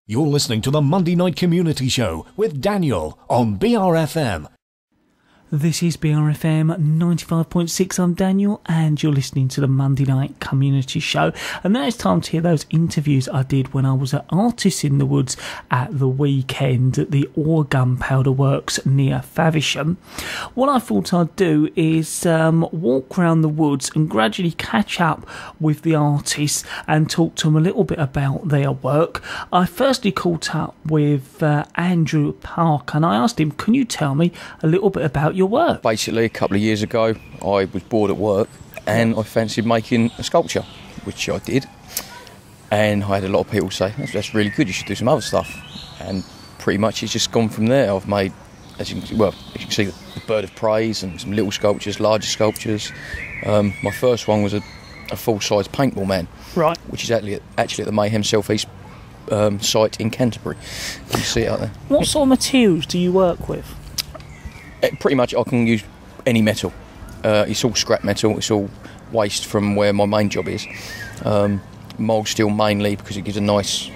You're listening to the Monday Night Community Show with Daniel on BRFM. This is BRFM 95.6. I'm Daniel, and you're listening to the Monday Night Community Show. And now it's time to hear those interviews I did when I was at Artists in the Woods at the weekend at the Ore Gunpowder Works near Faversham. What I thought I'd do is walk around the woods and gradually catch up with the artists and talk to them a little bit about their work. I firstly caught up with Andrew Park, and I asked him, can you tell me a little bit about your work? Basically, a couple of years ago, I was bored at work and I fancied making a sculpture, which I did. And I had a lot of people say, that's really good, you should do some other stuff. And pretty much it's just gone from there. I've made, as you can see, the bird of praise and some little sculptures, larger sculptures. My first one was a full-size paintball man, right, which is actually at the Mayhem Southeast site in Canterbury. You can see it out there. What sort of materials do you work with? Pretty much I can use any metal. It's all scrap metal, it's all waste from where my main job is. Mild steel mainly because it gives a nice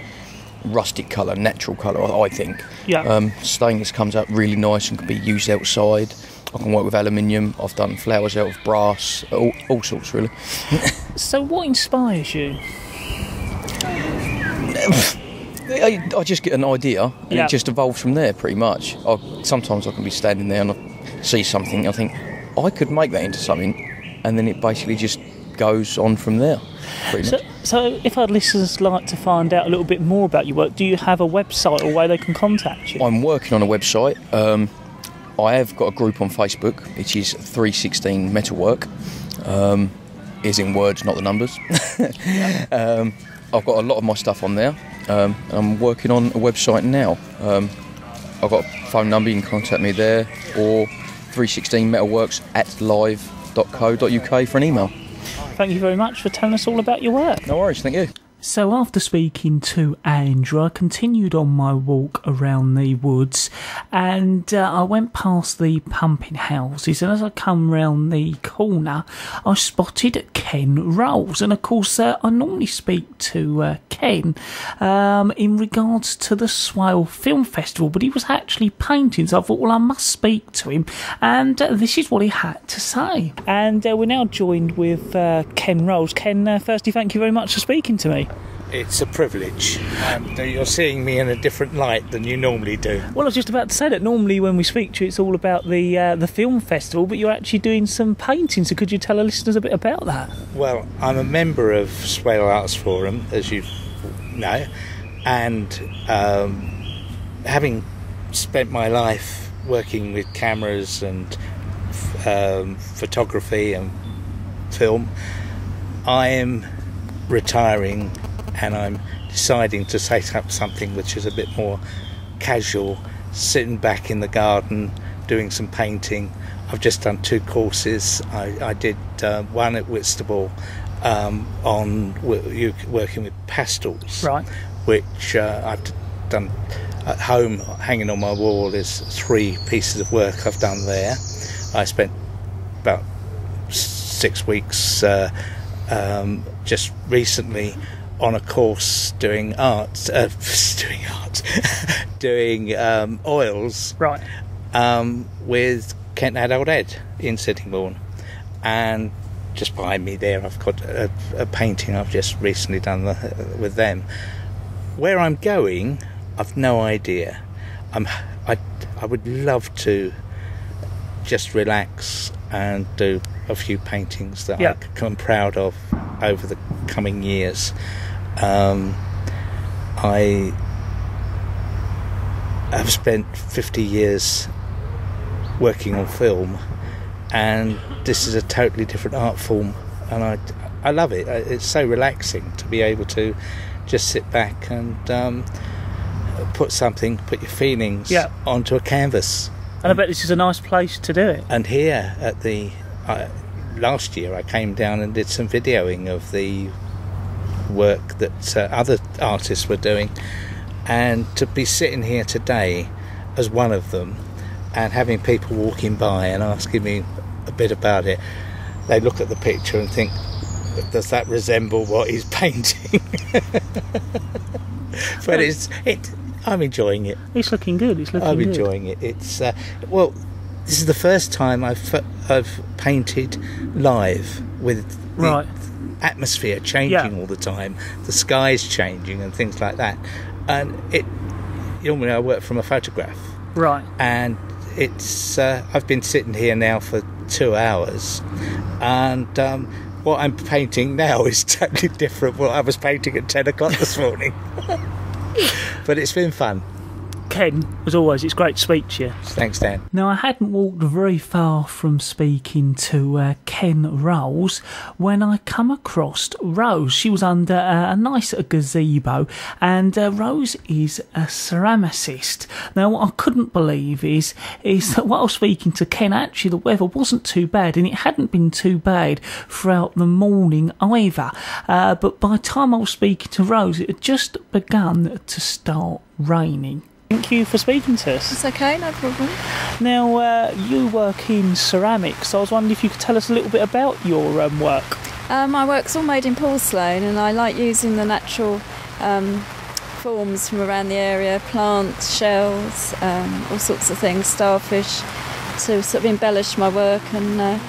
rustic colour, natural colour, I think. Yeah. Stainless comes out really nice and can be used outside. I can work with aluminium, I've done flowers out of brass, all sorts really. So what inspires you? I just get an idea and it just evolves from there pretty much. Sometimes I can be standing there and I see something, I think, I could make that into something, and then it basically just goes on from there pretty much. So if our listeners like to find out a little bit more about your work, do you have a website or way they can contact you? I'm working on a website. I have got a group on Facebook, which is 316 Metalwork, is in words, not the numbers. I've got a lot of my stuff on there. I'm working on a website now. I've got a phone number, you can contact me there, or 316metalworks@live.co.uk for an email. Thank you very much for telling us all about your work. No worries, thank you. So after speaking to Andrew, I continued on my walk around the woods, and I went past the pumping houses, and as I come round the corner I spotted Ken Rolls, and of course I normally speak to Ken in regards to the Swale Film Festival, but he was actually painting, so I thought, well, I must speak to him, and this is what he had to say. And we're now joined with Ken Rolls. Ken, firstly, thank you very much for speaking to me. It's a privilege. You're seeing me in a different light than you normally do. Well, I was just about to say that normally when we speak to you, it's all about the film festival, but you're actually doing some painting, so could you tell our listeners a bit about that? Well, I'm a member of Swale Arts Forum, as you know, and having spent my life working with cameras and photography and film, I am retiring and I'm deciding to set up something which is a bit more casual, sitting back in the garden doing some painting. I've just done 2 courses. I did one at Whitstable on working with pastels, right, which I've done at home. Hanging on my wall is 3 pieces of work I've done there. I spent about 6 weeks just recently on a course doing doing oils, right, with Kent Adult Ed in Sittingbourne. And just behind me there I've got a painting I've just recently done with them. Where I'm going, I've no idea. I would love to just relax and do a few paintings that I'm proud of over the coming years. I have spent 50 years working on film, and this is a totally different art form, and I love it. It's so relaxing to be able to just sit back and put your feelings onto a canvas. And I bet this is a nice place to do it. And here at the last year I came down and did some videoing of the work that other artists were doing, and to be sitting here today as one of them and having people walking by and asking me a bit about it, they look at the picture and think, does that resemble what he's painting? But I'm enjoying it. It's looking good. It's looking I'm good. enjoying it. It's well, this is the first time I've painted live with the atmosphere changing all the time, the sky's changing and things like that. And normally I work from a photograph, right? And it's I've been sitting here now for 2 hours, and what I'm painting now is totally different from what I was painting at 10 o'clock this morning. But it's been fun. Ken, as always, it's great to speak to you. Thanks, Dan. Now, I hadn't walked very far from speaking to Ken Rose when I come across Rose. She was under a nice gazebo, and Rose is a ceramicist. Now, what I couldn't believe is that while I was speaking to Ken, actually the weather wasn't too bad, and it hadn't been too bad throughout the morning either. But by the time I was speaking to Rose, it had just begun to start raining. Thank you for speaking to us. It's okay, no problem. Now, you work in ceramics, so I was wondering if you could tell us a little bit about your work. My work's all made in porcelain, and I like using the natural forms from around the area, plants, shells, all sorts of things, starfish, to sort of embellish my work and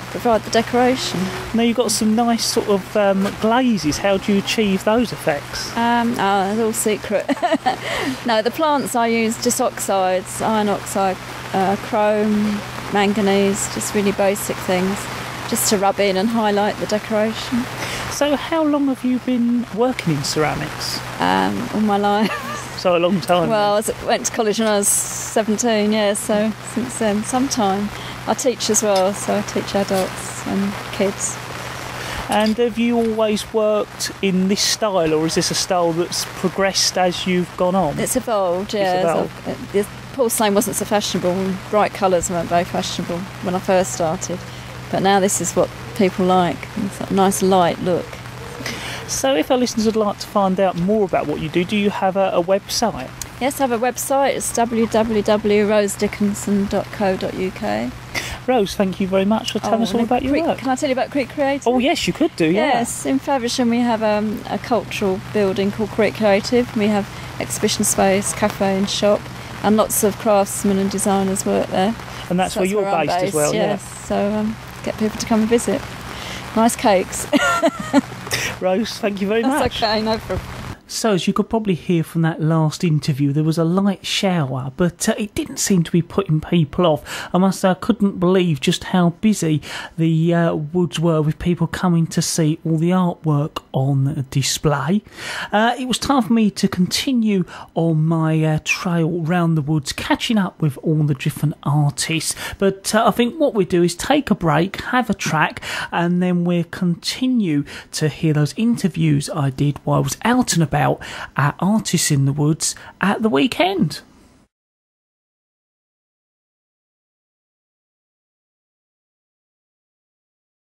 provide the decoration. Now, you've got some nice sort of glazes. How do you achieve those effects? It's all secret. No, the plants I use just oxides, iron oxide, chrome, manganese, just really basic things, just to rub in and highlight the decoration. So how long have you been working in ceramics? All my life. So a long time. Well, I went to college when I was 17, so since then, some time. I teach as well, so I teach adults and kids. And have you always worked in this style, or is this a style that's progressed as you've gone on? It's evolved, yeah. It's evolved. The porcelain wasn't so fashionable, and bright colours weren't very fashionable when I first started. But now this is what people like, it's a nice light look. So if our listeners would like to find out more about what you do you have a website? Yes, I have a website. It's www.rosedickinson.co.uk. Rose, thank you very much for telling us all about your work. Can I tell you about Creek Creative? Oh yes, you could do, yeah. Yes, in Faversham we have a cultural building called Creek Creative. We have exhibition space, cafe and shop, and lots of craftsmen and designers work there. And that's where you're based as well, yes. So get people to come and visit. Nice cakes. Rose, thank you very much. That's okay, no problem. So, as you could probably hear from that last interview, there was a light shower, but it didn't seem to be putting people off. I must say, I couldn't believe just how busy the woods were with people coming to see all the artwork on display. It was time for me to continue on my trail round the woods, catching up with all the different artists. But I think what we do is take a break, have a track, and then we'll continue to hear those interviews I did while I was out and about at Artists in the Woods at the weekend.